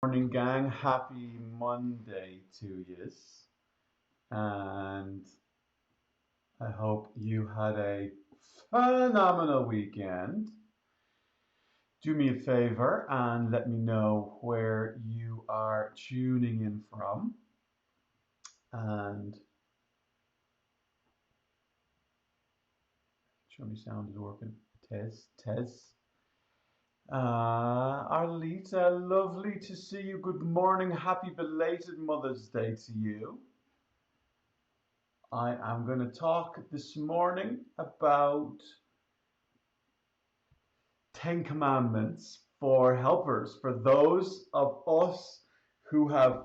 Morning, gang. Happy Monday to yous. And I hope you had a phenomenal weekend. Do me a favor and let me know where you are tuning in from. And show me sound is working. Tez. Arlita, lovely to see you. Good morning. Happy belated Mother's Day to you. I am going to talk this morning about 10 Commandments for helpers, for those of us who have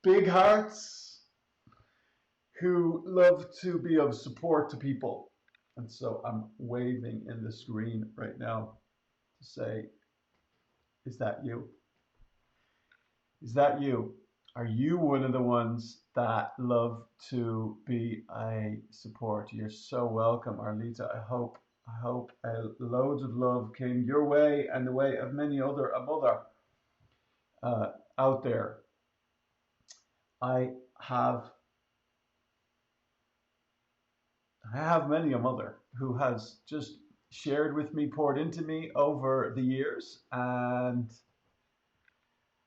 big hearts, who love to be of support to people. And so I'm waving in the screen right now to say, is that you? Is that you? Are you one of the ones that love to be a support? You're so welcome, Arlita. I hope loads of love came your way and the way of many other a mother out there. I have I have many a mother who has just shared with me, poured into me over the years. And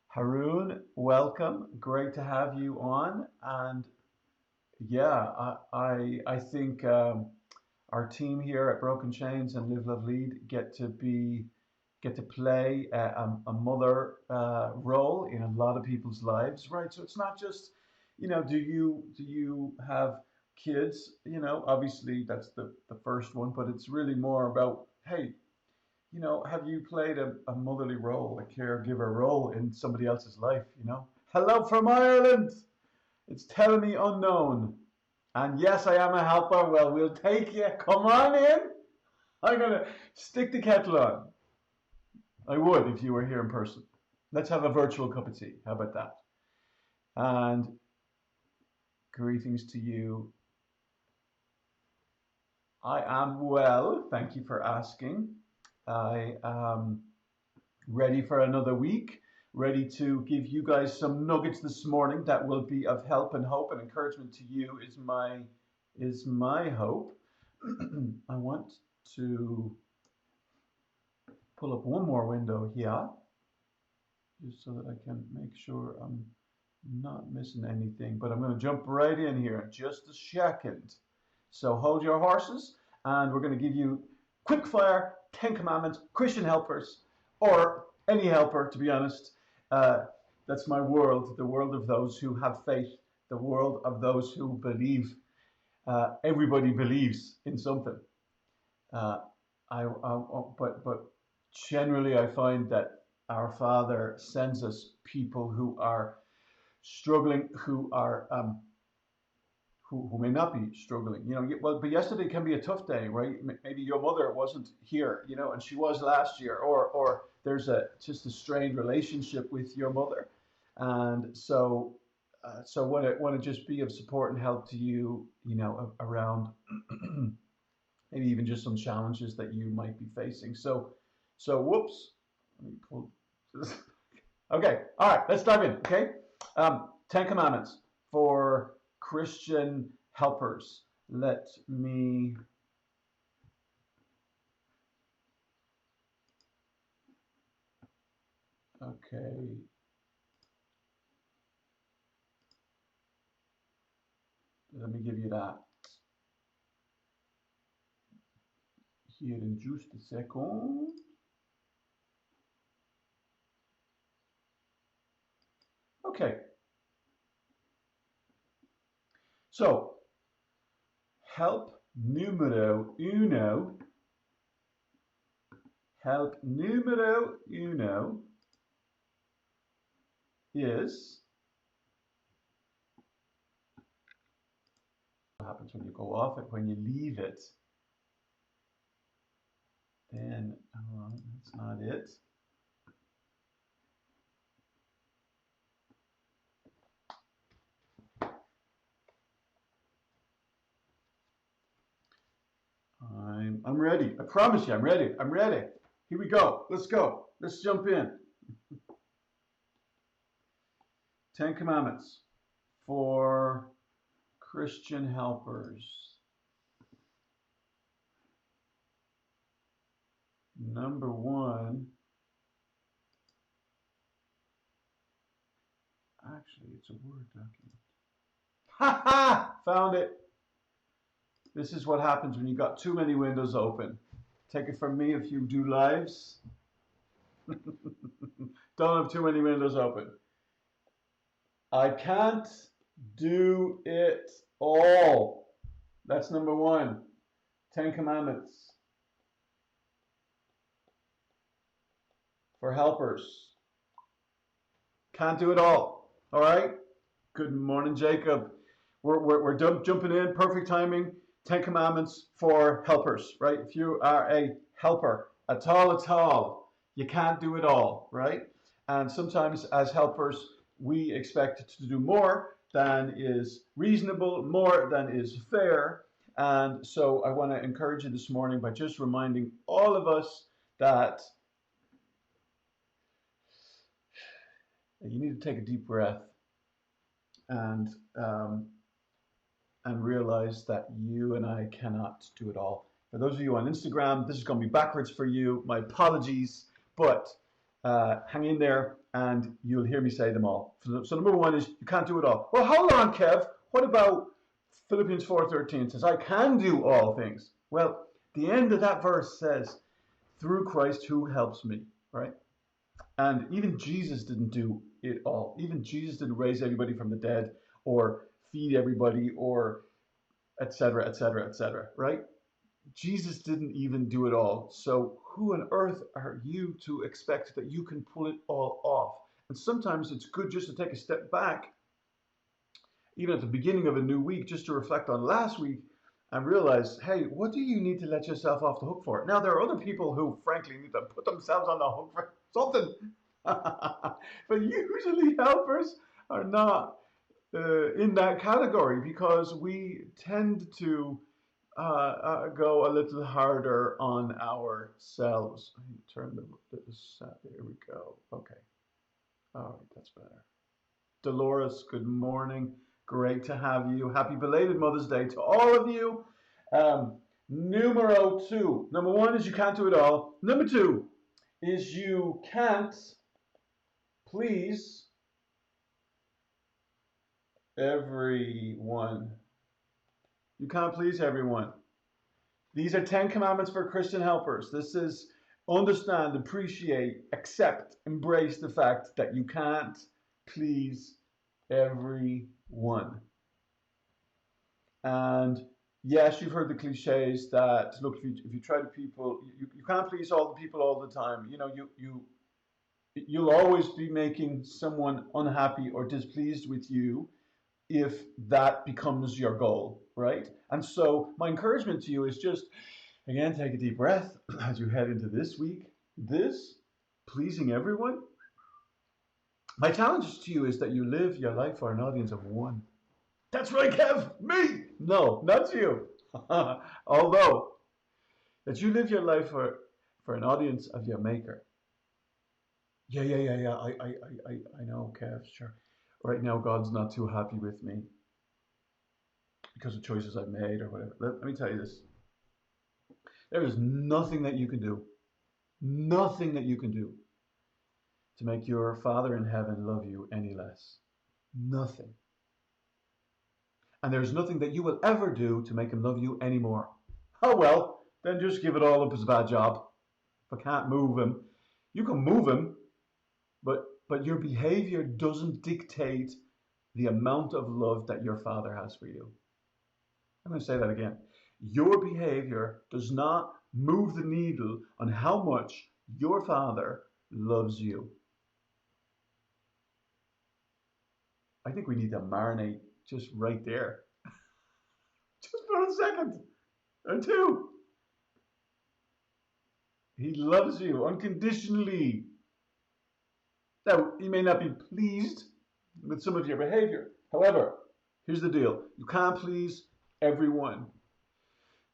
Haroon, welcome. Great to have you on. And yeah, I think our team here at Broken Chains and Live Love Lead get to play a mother role in a lot of people's lives, right? So it's not just, do you have kids? Obviously that's the first one, but it's really more about, hey, have you played a motherly role, a caregiver role in somebody else's life? Hello from Ireland. It's Tell Me Unknown. And yes, I am a helper. Well, we'll take you. Come on in. I'm going to stick the kettle on. I would if you were here in person. Let's have a virtual cup of tea. How about that? And greetings to you. I am well. Thank you for asking. I am ready for another week. Ready to give you guys some nuggets this morning that will be of help and hope and encouragement to you is my hope. I want to pull up one more window here just so that I can make sure I'm not missing anything, but I'm going to jump right in here in just a second. So hold your horses and we're going to give you quick fire 10 commandments, Christian helpers, or any helper, to be honest. That's my world, the world of those who have faith, the world of those who believe. Everybody believes in something. Uh, but generally, I find that our Father sends us people who are struggling, who may not be struggling. Well, but yesterday can be a tough day, right? Maybe your mother wasn't here, and she was last year, or there's just a strained relationship with your mother, and so want to just be of support and help to you, around maybe even just some challenges that you might be facing. So whoops, let me pull this. Okay, all right, let's dive in. Okay, 10 Commandments for Christian helpers. Let me. Okay. Let me give you that here in just a second. Okay. So, help numero uno. Help numero uno is what happens when you go off it, when you leave it. Then, that's not it. I'm ready. I promise you, I'm ready. I'm ready. Here we go. Let's go. Let's jump in. Ten Commandments for Christian helpers. Number one, actually, it's a Word document. Ha ha! Found it. This is what happens when you got too many windows open. Take it from me if you do lives. Don't have too many windows open. I can't do it all. That's number one. Ten Commandments for helpers. Can't do it all. All right? Good morning, Jacob. We're jumping in. Perfect timing. Ten Commandments for helpers, right? If you are a helper at all, you can't do it all, right? And sometimes as helpers, we expect to do more than is reasonable, more than is fair. And so I want to encourage you this morning by just reminding all of us that you need to take a deep breath and realize that you and I cannot do it all. For those of you on Instagram, this is going to be backwards for you. My apologies, but hang in there and you'll hear me say them all. So number one is you can't do it all. Well, hold on, Kev. What about Philippians 4:13 says, I can do all things. Well, the end of that verse says, through Christ who helps me, right? And even Jesus didn't do it all. Even Jesus didn't raise everybody from the dead or feed everybody or etc., etc., etc., right? Jesus didn't even do it all. So who on earth are you to expect that you can pull it all off? And sometimes it's good just to take a step back, even at the beginning of a new week, just to reflect on last week and realize, hey, what do you need to let yourself off the hook for? Now, there are other people who, frankly, need to put themselves on the hook for something. But usually helpers are not in that category because we tend to go a little harder on ourselves. I need to turn this. There we go. Okay. All right, that's better. Dolores, good morning. Great to have you. Happy belated Mother's Day to all of you. Numero two. Number one is you can't do it all. Number two is you can't please everyone. You can't please everyone. These are 10 commandments for Christian helpers. This is understand, appreciate, accept, embrace the fact that you can't please everyone. And yes, you've heard the cliches that look, if you try to people, you can't please all the people all the time. You know, you'll always be making someone unhappy or displeased with you if that becomes your goal, right? And so my encouragement to you is just, again, take a deep breath as you head into this week. This, pleasing everyone. My challenge to you is that you live your life for an audience of one. That's right, Kev, me. No, not you. Although, that you live your life for an audience of your maker. Yeah. I know, Kev, sure. Right now, God's not too happy with me because of choices I've made or whatever. Let me tell you this. There is nothing that you can do to make your Father in heaven love you any less. Nothing. And there's nothing that you will ever do to make him love you anymore. Oh well, then just give it all up as a bad job. If I can't move him, you can move him, but your behavior doesn't dictate the amount of love that your Father has for you. I'm going to say that again. Your behavior does not move the needle on how much your Father loves you. I think we need to marinate just right there. Just for a second or two. He loves you unconditionally. Now, he may not be pleased with some of your behavior. However, here's the deal. You can't please everyone.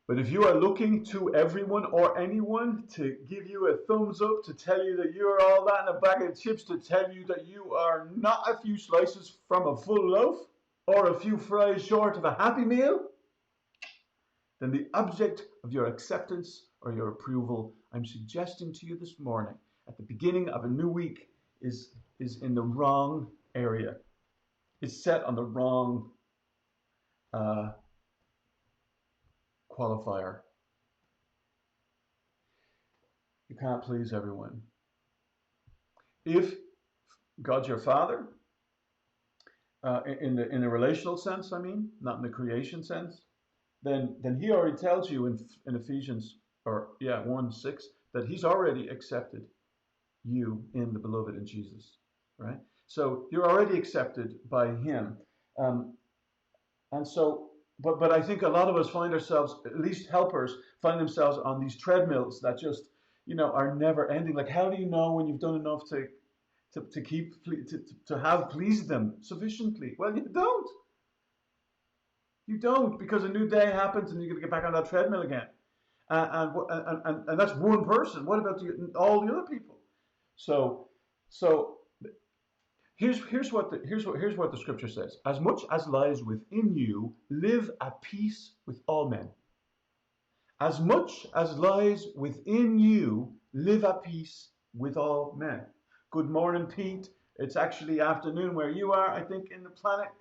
But if you are looking to everyone or anyone to give you a thumbs up, to tell you that you're all that in a bag of chips, to tell you that you are not a few slices from a full loaf or a few fries short of a happy meal, then the object of your acceptance or your approval, I'm suggesting to you this morning, at the beginning of a new week, is in the wrong area. It's set on the wrong qualifier. You can't please everyone. If God's your Father, in the relational sense, I mean, not in the creation sense, then He already tells you in Ephesians 1:6 that He's already accepted you in the beloved in Jesus, right? So you're already accepted by Him, and so. But I think a lot of us find ourselves, at least helpers, find themselves on these treadmills that just, are never ending. Like, how do you know when you've done enough to have pleased them sufficiently? Well, you don't. You don't, because a new day happens and you're going to get back on that treadmill again. And that's one person. What about all the other people? So here's what the scripture says. As much as lies within you, live at peace with all men. As much as lies within you, live at peace with all men. Good morning, Pete. It's actually afternoon where you are, I think, in the planet,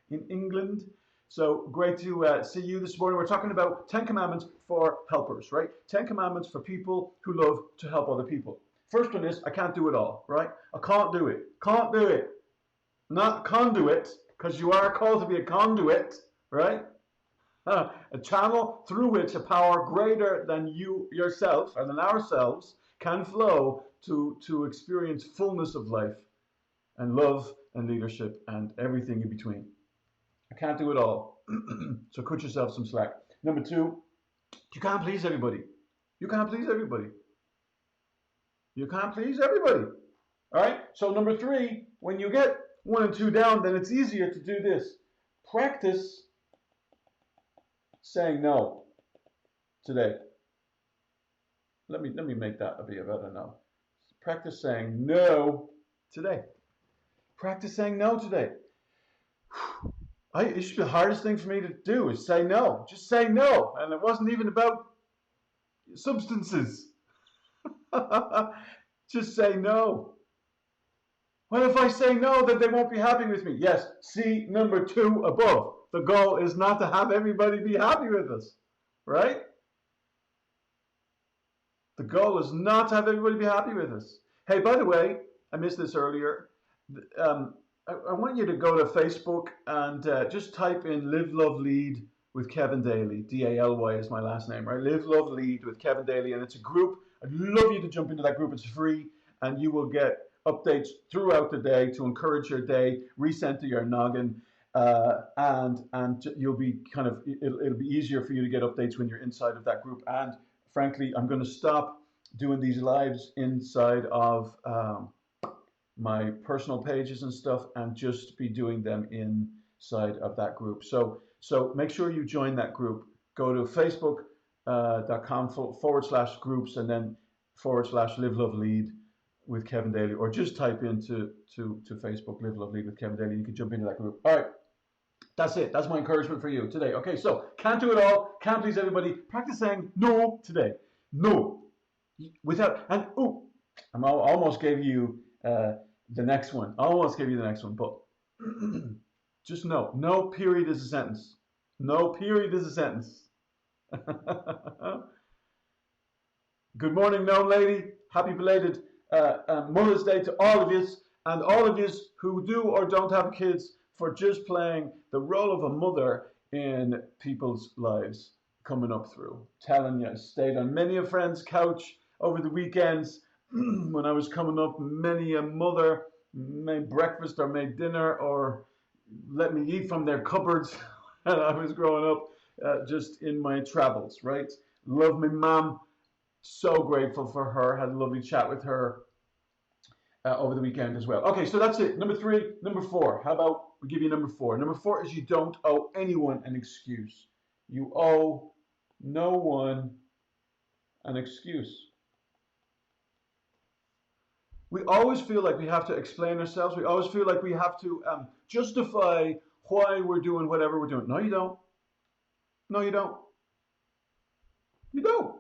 in England. So great to see you this morning. We're talking about 10 commandments for helpers, right? 10 commandments for people who love to help other people. First one is, I can't do it all, right? I can't do it. Can't do it. Not conduit, because you are called to be a conduit, right? A channel through which a power greater than you yourself and than ourselves can flow to experience fullness of life and love and leadership and everything in between. I can't do it all. So cut yourself some slack. Number two, you can't please everybody. You can't please everybody. You can't please everybody. All right? So number three, when you get 1 and 2 down, then it's easier to do this. Practice saying no today. Let me make that a bit of a no. Practice saying no today. Practice saying no today. It should be the hardest thing for me to do is say no. Just say no. And it wasn't even about substances. Just say no. What if I say no, then they won't be happy with me? Yes, see number 2 above. The goal is not to have everybody be happy with us, right? The goal is not to have everybody be happy with us. Hey, by the way, I missed this earlier. I want you to go to Facebook and just type in Live, Love, Lead with Kevin Daly. D-A-L-Y is my last name, right? Live, Love, Lead with Kevin Daly. And it's a group. I'd love you to jump into that group. It's free. And you will get updates throughout the day to encourage your day, recenter your noggin. And you'll be it'll be easier for you to get updates when you're inside of that group. And frankly, I'm going to stop doing these lives inside of my personal pages and stuff and just be doing them inside of that group. So make sure you join that group. Go to facebook.com/groups and then /Live, Love, Lead with Kevin Daly, or just type into to Facebook, Live, Love, Lead with Kevin Daly. You can jump into that group. All right. That's it. That's my encouragement for you today. Okay, so can't do it all. Can't please everybody. Practice saying no today. No. Without, and I almost gave you the next one. I almost gave you the next one, but just no. No period is a sentence. No period is a sentence. Good morning, known lady. Happy belated Mother's Day to all of you, and all of you who do or don't have kids, for just playing the role of a mother in people's lives coming up through. Telling you, I stayed on many a friend's couch over the weekends when I was coming up. Many a mother made breakfast or made dinner or let me eat from their cupboards when I was growing up, just in my travels, right? Love my mom. So grateful for her. Had a lovely chat with her over the weekend as well. Okay, so that's it. Number 3. Number 4. How about we give you number 4? Number 4 is you don't owe anyone an excuse. You owe no one an excuse. We always feel like we have to explain ourselves. We always feel like we have to justify why we're doing whatever we're doing. No, you don't. No, you don't. You don't.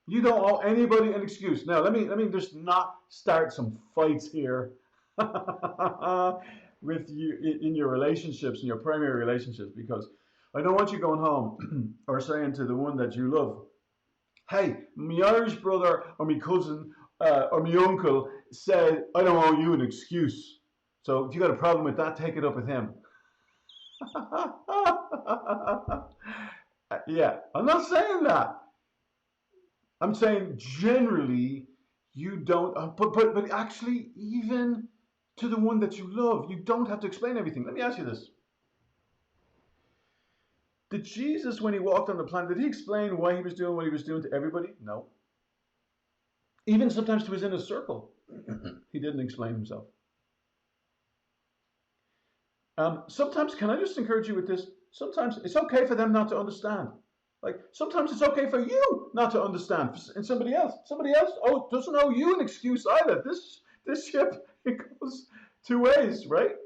You don't owe anybody an excuse. Now, let me just not start some fights here with you in your relationships, in your primary relationships, because I don't want you going home or saying to the one that you love, "Hey, my Irish brother or my cousin or my uncle said I don't owe you an excuse. So if you got a problem with that, take it up with him." Yeah, I'm not saying that. I'm saying generally you don't, but actually even to the one that you love, you don't have to explain everything. Let me ask you this: did Jesus, when he walked on the planet, did he explain why he was doing what he was doing to everybody? No. Even sometimes to his inner circle, he didn't explain himself. Sometimes, can I just encourage you with this? Sometimes it's okay for them not to understand. Like sometimes it's okay for you not to understand, and somebody else doesn't owe you an excuse either. This ship it goes two ways, right?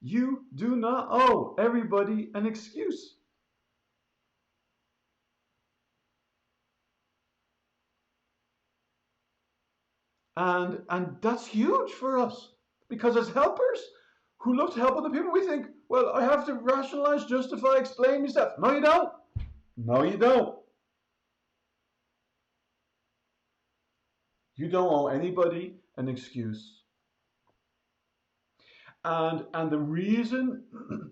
You do not owe everybody an excuse, and that's huge for us because as helpers who love to help other people, we think, well, I have to rationalize, justify, explain myself. No, you don't. No, you don't. You don't owe anybody an excuse. And the reason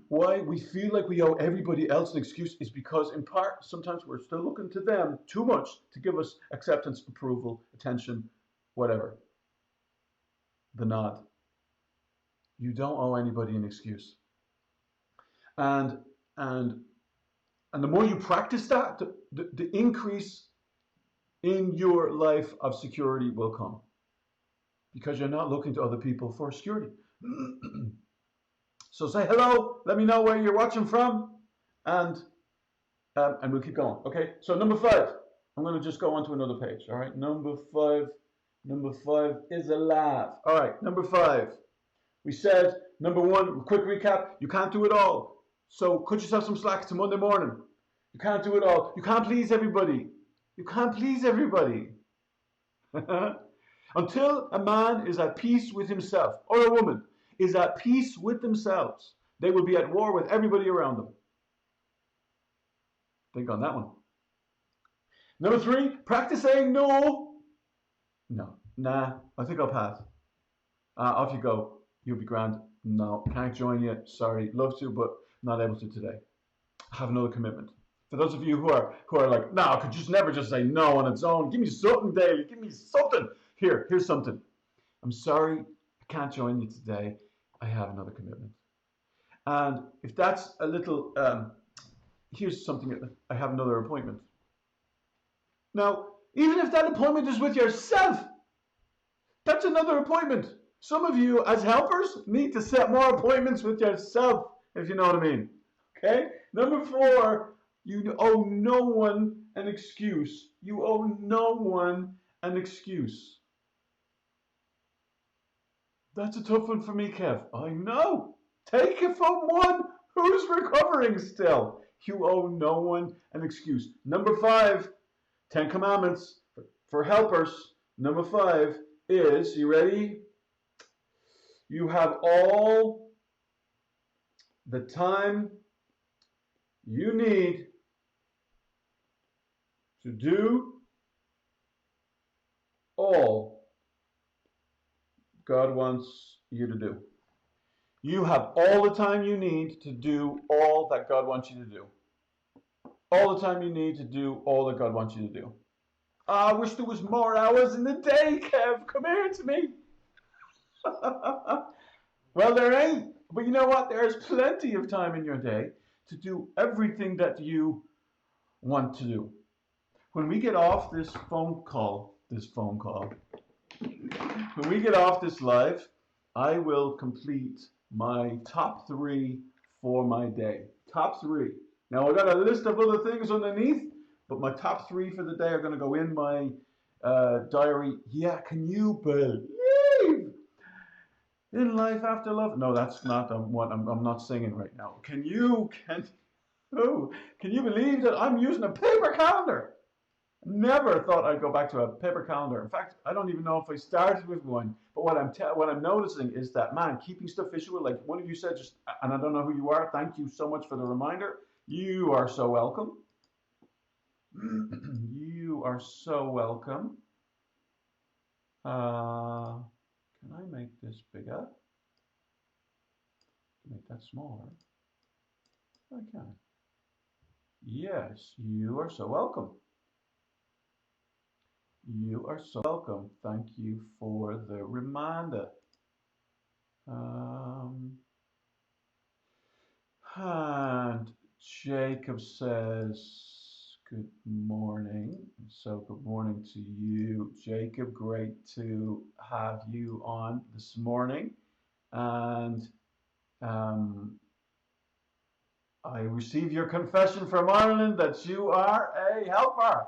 why we feel like we owe everybody else an excuse is because in part sometimes we're still looking to them too much to give us acceptance, approval, attention, whatever. The nod. You don't owe anybody an excuse. And and and the more you practice that, the increase in your life of security will come because you're not looking to other people for security. So say hello. Let me know where you're watching from, and and we'll keep going. Okay. So number 5. I'm going to just go on to another page. All right. Number 5. Number 5 is alive. All right. Number 5. We said number 1. Quick recap. You can't do it all. So cut yourself some slack. It's a Monday morning. You can't do it all. You can't please everybody. You can't please everybody. Until a man is at peace with himself, or a woman is at peace with themselves, they will be at war with everybody around them. Think on that one. Number 3, practice saying no. No, nah, I think I'll pass. Off you go. You'll be grand. No, can't join you. Sorry, love to, but not able to today. I have another commitment. For those of you who are like, no, I could just never just say no on its own. Give me something daily. Give me something. Here's something. I'm sorry, I can't join you today. I have another commitment. And if that's a little, here's something. I have another appointment. Now, even if that appointment is with yourself, that's another appointment. Some of you, as helpers, need to set more appointments with yourself, if you know what I mean. Okay? Number 4, you owe no one an excuse. You owe no one an excuse. That's a tough one for me, Kev. I know. Take it from one who's recovering still. You owe no one an excuse. Number 5, 10 Commandments for helpers. Number 5 is, you ready? You have all the time you need to do all God wants you to do. You have all the time you need to do all that God wants you to do. All the time you need to do all that God wants you to do. I wish there was more hours in the day, Kev. Come here to me. Well, there ain't. But you know what? There's plenty of time in your day to do everything that you want to do. When we get off this phone call, when we get off this live, I will complete my top 3 for my day. Top 3. Now I got a list of other things underneath, but my top three for the day are going to go in my diary. Yeah, can you believe in life after love? No, that's not what I'm not singing right now. Oh, can you believe that I'm using a paper calendar? Never thought I'd go back to a paper calendar. In fact, I don't even know if I started with one. But what I'm noticing is that, man, keeping stuff visual, like one of you said, just, and I don't know who you are. Thank you so much for the reminder. You are so welcome. You are so welcome. Can I make this bigger? Make that smaller. I can. Yes, you are so welcome. You are so welcome. Thank you for the reminder. Um, and Jacob says, good morning. So, good morning to you, Jacob. Great to have you on this morning. And I receive your confession from Ireland that you are a helper.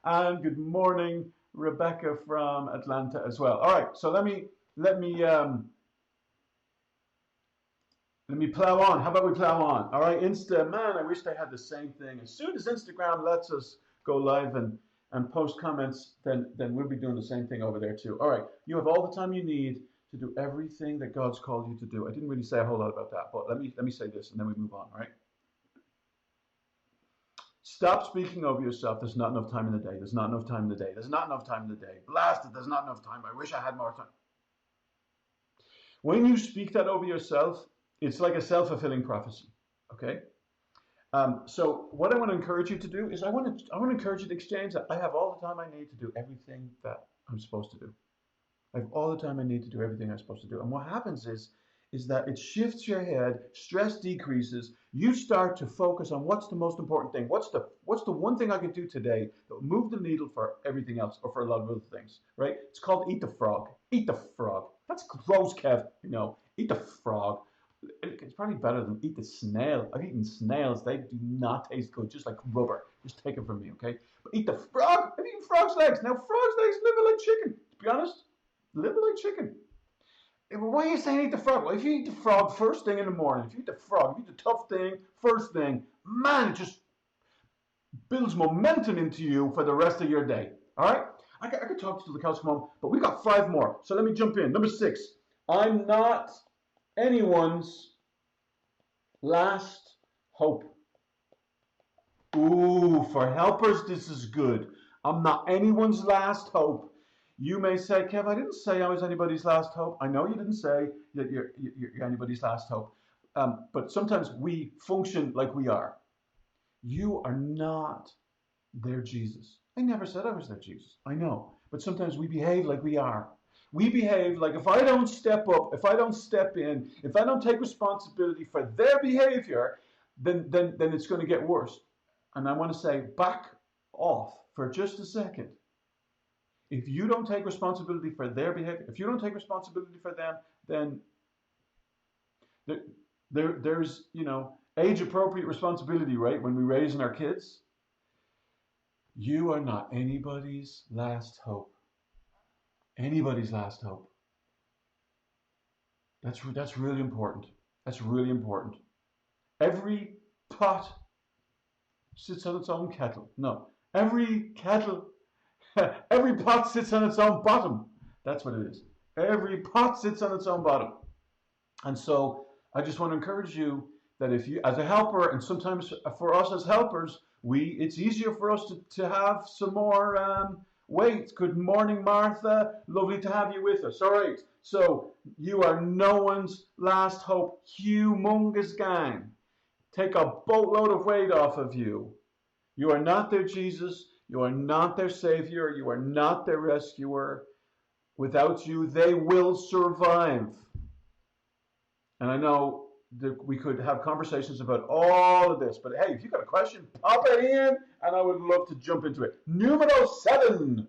And good morning, Rebecca from Atlanta as well. All right, so let me let me plow on. How about we plow on? All right, Insta, man, I wish they had the same thing. As soon as Instagram lets us go live and post comments, then we'll be doing the same thing over there too. All right, you have all the time you need to do everything that God's called you to do. I didn't really say a whole lot about that, but let me say this and then we move on. All right. Stop speaking over yourself. There's not enough time in the day. There's not enough time in the day. There's not enough time in the day. Blast it. There's not enough time. I wish I had more time. When you speak that over yourself, it's like a self-fulfilling prophecy. Okay. So what I want to encourage you to do is I want to encourage you to exchange that. I have all the time I need to do everything that I'm supposed to do. I have all the time I need to do everything I'm supposed to do. And what happens is that it shifts your head, stress decreases, you start to focus on what's the most important thing. What's the one thing I can do today that will move the needle for everything else or for a lot of other things, right? It's called eat the frog. Eat the frog. That's gross, Kev. You know, eat the frog. It's probably better than eat the snail. I've eaten snails. They do not taste good, just like rubber. Just take it from me, okay? But eat the frog. I've eaten frog's legs. Now, frog's legs live like chicken. To be honest, live like chicken. Why are you saying eat the frog? Well, if you eat the frog first thing in the morning, if you eat the frog, if you eat the tough thing first thing, man, it just builds momentum into you for the rest of your day. All right? I could talk to the cows come home, but we got five more. So let me jump in. Number 6. I'm not anyone's last hope. Ooh, for helpers, this is good. I'm not anyone's last hope. You may say, Kev, I didn't say I was anybody's last hope. I know you didn't say that you're anybody's last hope. But sometimes we function like we are. You are not their Jesus. I never said I was their Jesus. I know. But sometimes we behave like we are. We behave like if I don't step up, if I don't step in, if I don't take responsibility for their behavior, then it's going to get worse. And I want to say, back off for just a second. If you don't take responsibility for their behavior, if you don't take responsibility for them, then there's, age appropriate responsibility, right? When we're raising our kids, you are not anybody's last hope. Anybody's last hope. That's really important. That's really important. Every pot sits on its own kettle. No, every kettle, every pot sits on its own bottom. That's what it is. Every pot sits on its own bottom. And so I just want to encourage you that if you, as a helper, and sometimes for us as helpers, it's easier for us to have some more weight. Good morning, Martha. Lovely to have you with us. All right. So you are no one's last hope. Humongous gang. Take a boatload of weight off of you. You are not their Jesus. You are not their Savior. You are not their rescuer. Without you, they will survive. And I know that we could have conversations about all of this, but hey, if you've got a question, pop it in, and I would love to jump into it. Numero 7.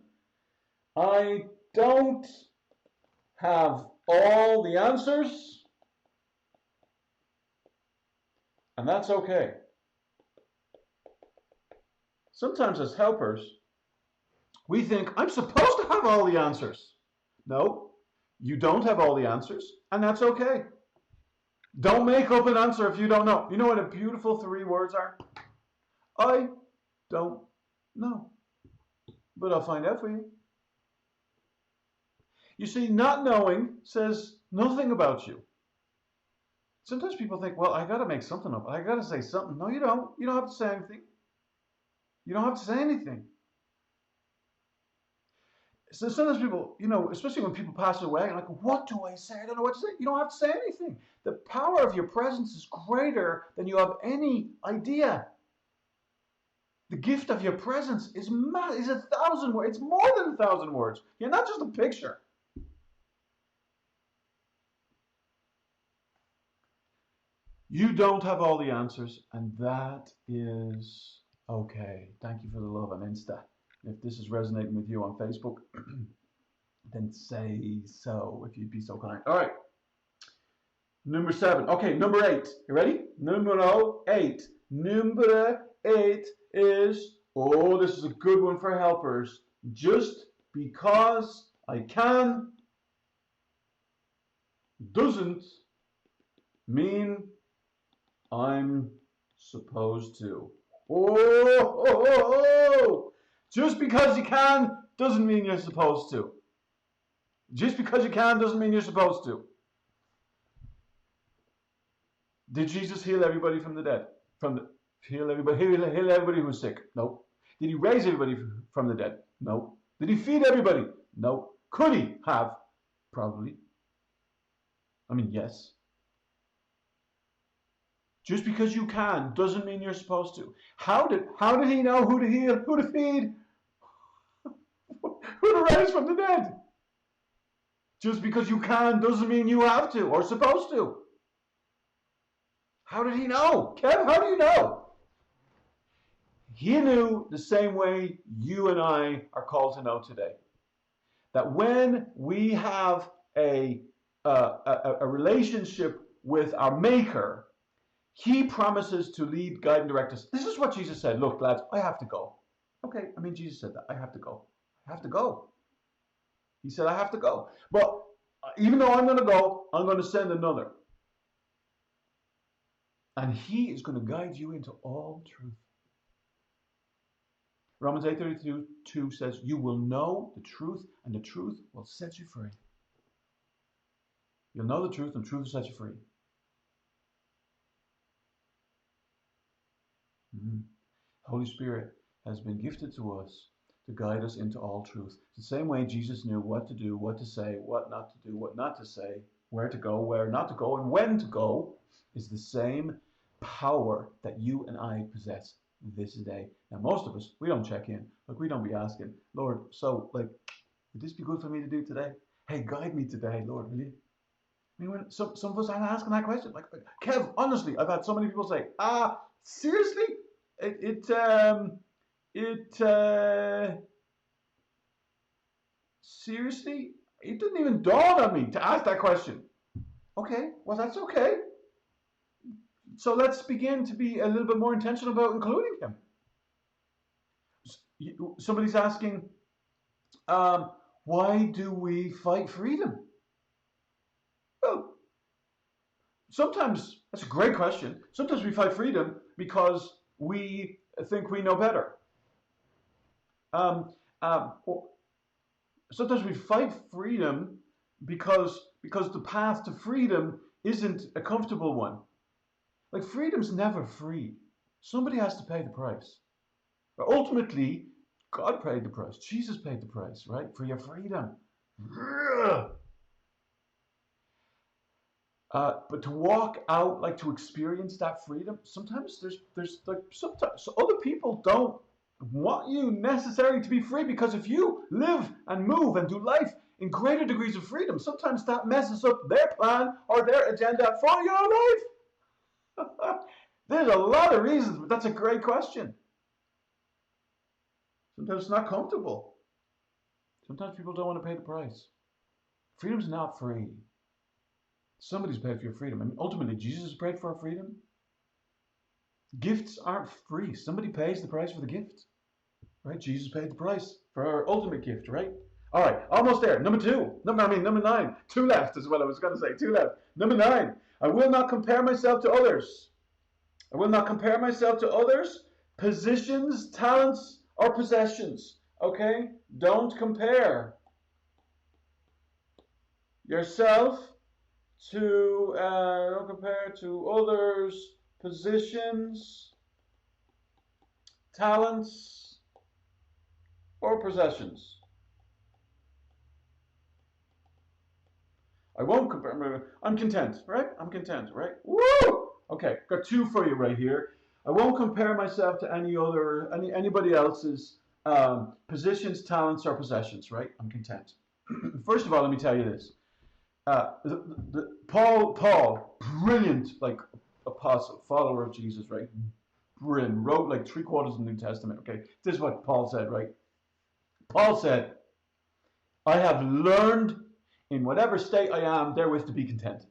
I don't have all the answers, And that's okay. Sometimes as helpers, we think, I'm supposed to have all the answers. No, you don't have all the answers, and that's okay. Don't make up an answer if you don't know. You know what a beautiful 3 words are? I don't know, but I'll find out for you. You see, not knowing says nothing about you. Sometimes people think, well, I got to make something up. I got to say something. No, you don't. You don't have to say anything. You don't have to say anything. So sometimes people, especially when people pass away, like, what do I say? I don't know what to say. You don't have to say anything. The power of your presence is greater than you have any idea. The gift of your presence is 1,000 words. It's more than 1,000 words. You're not just a picture. You don't have all the answers, and that is okay. Thank you for the love on Insta. If this is resonating with you on Facebook, then say so, if you'd be so kind. All right. Number 7. Okay, number 8. You ready? Numero 8. Number 8 is, this is a good one for helpers. Just because I can doesn't mean I'm supposed to. Just because you can doesn't mean you're supposed to. Just because you can doesn't mean you're supposed to. Did Jesus heal everybody from the dead? Heal everybody who was sick? No. Did he raise everybody from the dead? No. Did he feed everybody? No. Could he have? Probably. I mean, yes. Just because you can doesn't mean you're supposed to. How did he know who to heal, who to feed, who to raise from the dead? Just because you can doesn't mean you have to or supposed to. How did he know? Kev, how do you know? He knew the same way you and I are called to know today. That when we have a relationship with our Maker, he promises to lead, guide, and direct us. This is what Jesus said. Look, lads, I have to go. Okay, I mean, Jesus said that. I have to go. I have to go. He said, I have to go. But even though I'm going to go, I'm going to send another. And he is going to guide you into all truth. Romans 8:32 says, you will know the truth, and the truth will set you free. You'll know the truth, and the truth will set you free. Holy Spirit has been gifted to us to guide us into all truth. The same way Jesus knew what to do, what to say, what not to do, what not to say, where to go, where not to go, and when to go, is the same power that you and I possess this day. Now, most of us, we don't check in. Like, we don't be asking, Lord, so, would this be good for me to do today? Hey, guide me today, Lord, will you? I mean, when some of us aren't asking that question. Like, Kev, honestly, I've had so many people say, seriously? Seriously? It didn't even dawn on me to ask that question. Okay, well, that's okay. So let's begin to be a little bit more intentional about including him. Somebody's asking, why do we fight freedom? Well, sometimes, that's a great question. Sometimes we fight freedom because we think we know better. Sometimes we fight freedom because the path to freedom isn't a comfortable one. Like, freedom's never free. Somebody has to pay the price. But ultimately, God paid the price. Jesus paid the price, right? For your freedom. But to walk out, like to experience that freedom, sometimes there's like sometimes so other people don't want you necessarily to be free, because if you live and move and do life in greater degrees of freedom, sometimes that messes up their plan or their agenda for your life. There's a lot of reasons, but that's a great question. Sometimes it's not comfortable. Sometimes people don't want to pay the price. Freedom's not free. Somebody's paid for your freedom. I mean, ultimately, Jesus paid for our freedom. Gifts aren't free. Somebody pays the price for the gift, right? Jesus paid the price for our ultimate gift, right? All right, almost there. Number 9. Two left is what I was going to say. Two left. Number 9. I will not compare myself to others. I will not compare myself to others, positions, talents, or possessions. Okay? Don't compare yourself don't compare to others, positions, talents, or possessions. I won't compare. I'm content, right? I'm content, right? Woo! Okay, got 2 for you right here. I won't compare myself to anybody else's positions, talents, or possessions, right? I'm content. First of all, let me tell you this. Paul, brilliant, like apostle, follower of Jesus, right? Brilliant. Wrote like 3/4 of the New Testament. Okay, this is what Paul said, right? Paul said, "I have learned in whatever state I am therewith to be content."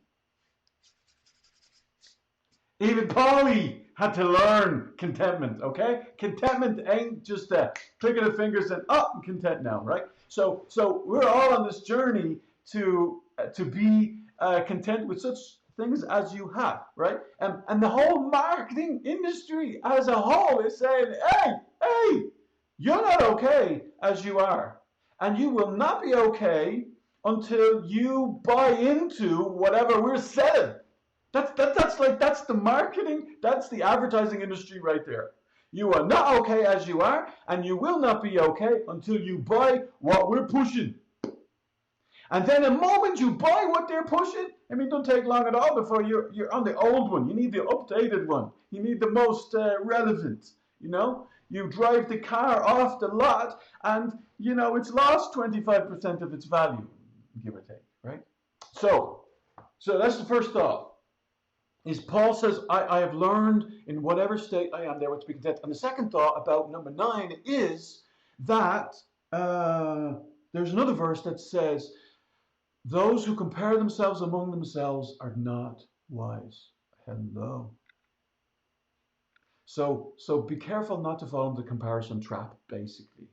Even Paulie had to learn contentment, okay? Contentment ain't just a click of the fingers and, oh, I'm content now, right? So we're all on this journey to be content with such things as you have, right? And the whole marketing industry as a whole is saying, hey, you're not okay as you are. And you will not be okay until you buy into whatever we're selling. That's the marketing, that's the advertising industry right there. You are not okay as you are, and you will not be okay until you buy what we're pushing. And then the moment you buy what they're pushing, I mean, it don't take long at all before you're on the old one. You need the updated one. You need the most relevant. You know, you drive the car off the lot, and it's lost 25% of its value, give or take, right? So that's the first thought. Is Paul says, I have learned in whatever state I am there to be content. And the second thought about number 9 is that there's another verse that says, those who compare themselves among themselves are not wise. Hello. So be careful not to fall into the comparison trap, basically,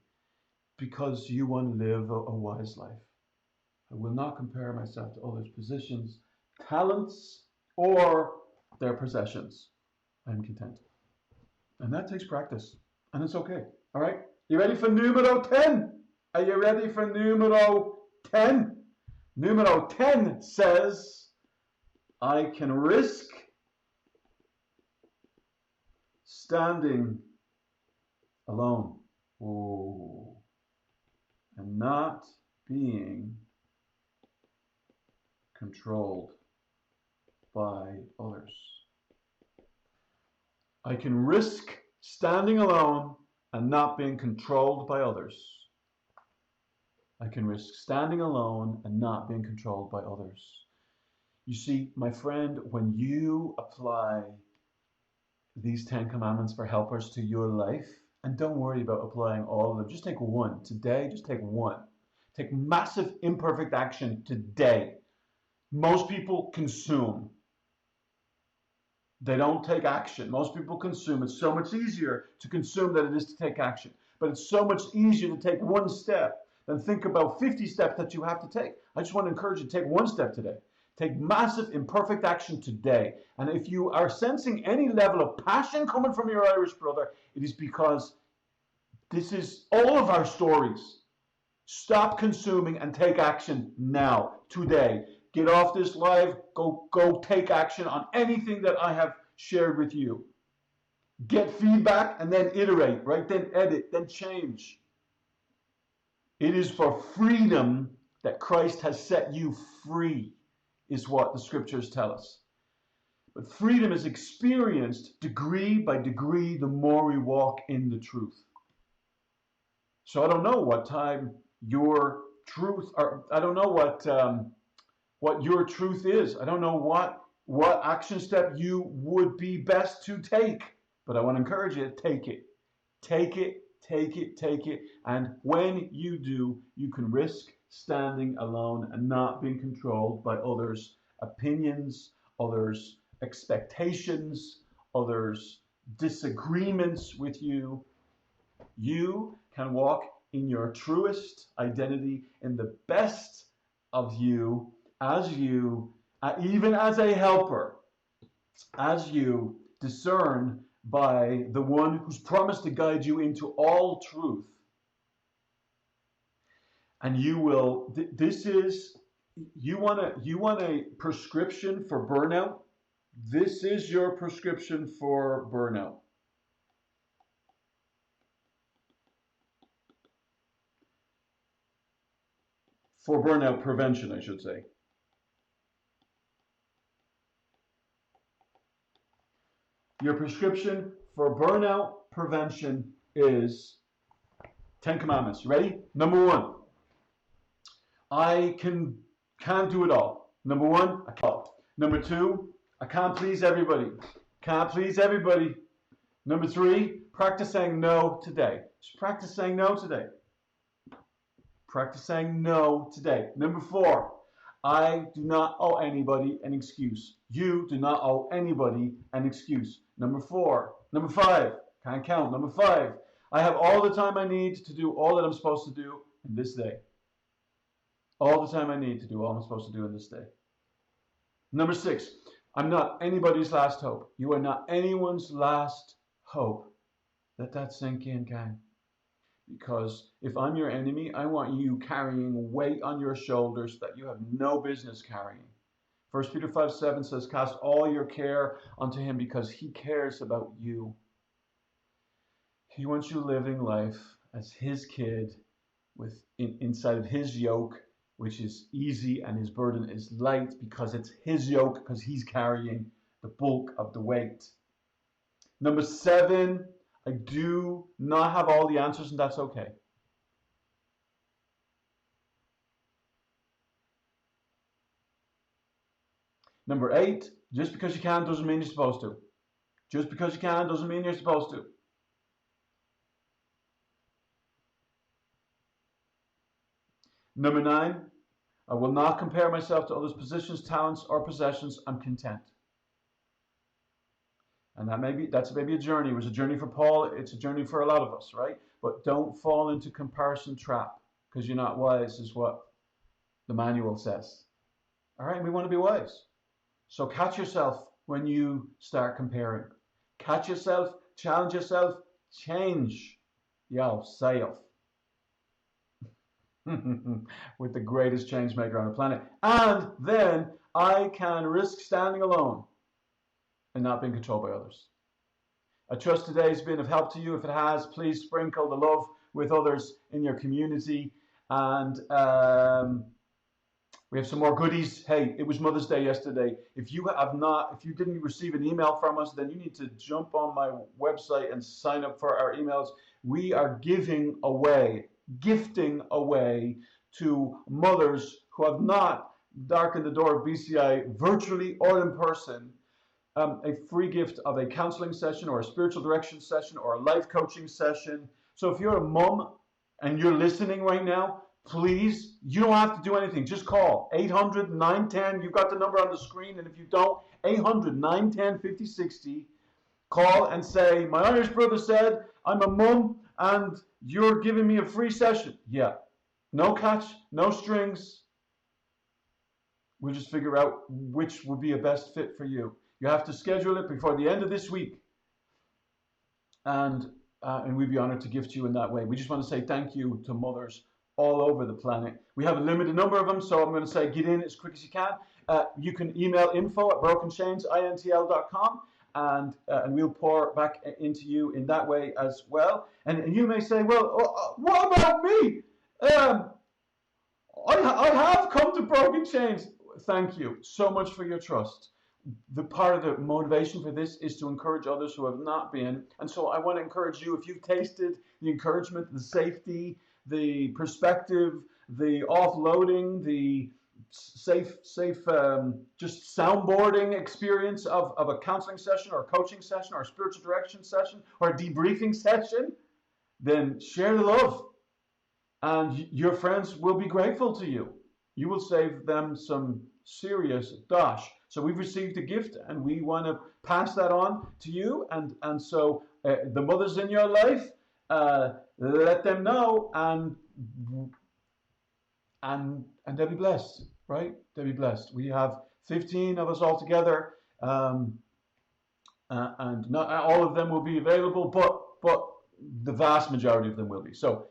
because you want to live a wise life. I will not compare myself to others' positions, talents, or their possessions. I'm content. And that takes practice. And it's okay. All right? You ready for numero 10? Are you ready for numero 10? Numero 10 says, I can risk standing alone. Ooh. And not being controlled by others. I can risk standing alone and not being controlled by others. I can risk standing alone and not being controlled by others. You see, my friend, when you apply these 10 commandments for helpers to your life, and don't worry about applying all of them, just take one. Today, just take one. Take massive imperfect action today. Most people consume. They don't take action. Most people consume. It's so much easier to consume than it is to take action. But it's so much easier to take one step than think about 50 steps that you have to take. I just want to encourage you to take one step today. Take massive imperfect action today. And if you are sensing any level of passion coming from your Irish brother, it is because this is all of our stories. Stop consuming and take action now, today. Get off this live, go take action on anything that I have shared with you. Get feedback and then iterate, right? Then edit, then change. It is for freedom that Christ has set you free, is what the scriptures tell us. But freedom is experienced degree by degree the more we walk in the truth. So I don't know what time your truth, or I don't know what your truth is. I don't know what action step you would be best to take, but I want to encourage you to take it. Take it, take it, take it. And when you do, you can risk standing alone and not being controlled by others' opinions, others' expectations, others' disagreements with you, you can walk in your truest identity, in the best of you, even as a helper, as you discern by the one who's promised to guide you into all truth. And you will, this is, you want a prescription for burnout? This is your prescription for burnout. For burnout prevention, I should say. Your prescription for burnout prevention is 10 Commandments. You ready? Number 1, I can't do it all. Number 1, I can't. Number 2, I can't please everybody. Can't please everybody. Number 3, practice saying no today. Just practice saying no today. Practice saying no today. Number 4, I do not owe anybody an excuse. You do not owe anybody an excuse. Number 5, can't count. Number 5, I have all the time I need to do all that I'm supposed to do in this day. All the time I need to do all I'm supposed to do in this day. Number 6, I'm not anybody's last hope. You are not anyone's last hope. Let that sink in, gang. Because if I'm your enemy, I want you carrying weight on your shoulders that you have no business carrying. 1 Peter 5:7 says, cast all your care onto him because he cares about you. He wants you living life as his kid inside of his yoke, which is easy, and his burden is light because it's his yoke, because he's carrying the bulk of the weight. Number 7, I do not have all the answers, and that's okay. Number 8, just because you can doesn't mean you're supposed to. Just because you can doesn't mean you're supposed to. Number 9, I will not compare myself to others' positions, talents, or possessions. I'm content. And that's maybe a journey. It was a journey for Paul. It's a journey for a lot of us, right? But don't fall into comparison trap, because you're not wise, is what the manual says. All right, we want to be wise. So catch yourself when you start comparing. Catch yourself, challenge yourself, change yourself. With the greatest change maker on the planet. And then I can risk standing alone and not being controlled by others. I trust today has been of help to you. If it has, please sprinkle the love with others in your community. And we have some more goodies. Hey, it was Mother's Day yesterday. If you didn't receive an email from us, then you need to jump on my website and sign up for our emails. We are gifting away to mothers who have not darkened the door of BCI virtually or in person, a free gift of a counseling session or a spiritual direction session or a life coaching session. So if you're a mom and you're listening right now, please, you don't have to do anything. Just call 800-910. You've got the number on the screen. And if you don't, 800-910-5060. Call and say, my Irish brother said, I'm a mum and you're giving me a free session. Yeah. No catch, no strings. We'll just figure out which would be a best fit for you. You have to schedule it before the end of this week. And we'd be honored to gift you in that way. We just want to say thank you to mothers all over the planet. We have a limited number of them, so I'm going to say get in as quick as you can. You can email info@brokenchainsintl.com. And we'll pour back into you in that way as well. And you may say, well, what about me? I have come to Broken Chains. Thank you so much for your trust. The part of the motivation for this is to encourage others who have not been. And so I want to encourage you, if you've tasted the encouragement, the safety, the perspective, the offloading, the safe just soundboarding experience of a counseling session or a coaching session or a spiritual direction session or a debriefing session, then share the love and your friends will be grateful to you. you will save them some serious dosh. So we've received a gift and we want to pass that on to you. And so the mothers in your life, let them know, and they'll be blessed, right? They'll be blessed. We have 15 of us all together, and not all of them will be available, but the vast majority of them will be. So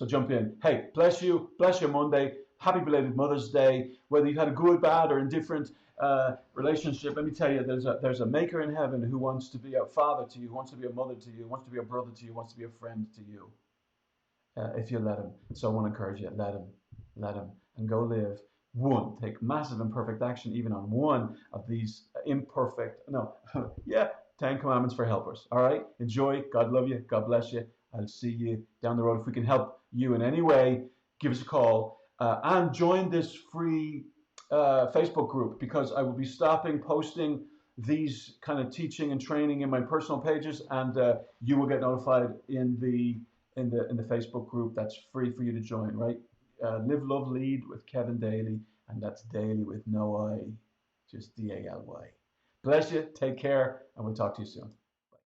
jump in. Hey, bless your Monday. Happy belated Mother's Day. Whether you've had a good, bad, or indifferent relationship, let me tell you, there's a Maker in heaven who wants to be a father to you, who wants to be a mother to you, who wants to be a brother to you, wants to be a friend to you. If you let him. So I want to encourage you, let him, and go live. One, take massive imperfect action even on one of these imperfect, no, yeah, 10 commandments for helpers. All right, enjoy. God love you. God bless you. I'll see you down the road. If we can help you in any way, give us a call and join this free Facebook group, because I will be stopping posting these kind of teaching and training in my personal pages, and you will get notified in the Facebook group. That's free for you to join, right? Live, Love, Lead with Kevin Daly, and that's Daly with no I, just Daly. Bless you, take care, and we'll talk to you soon.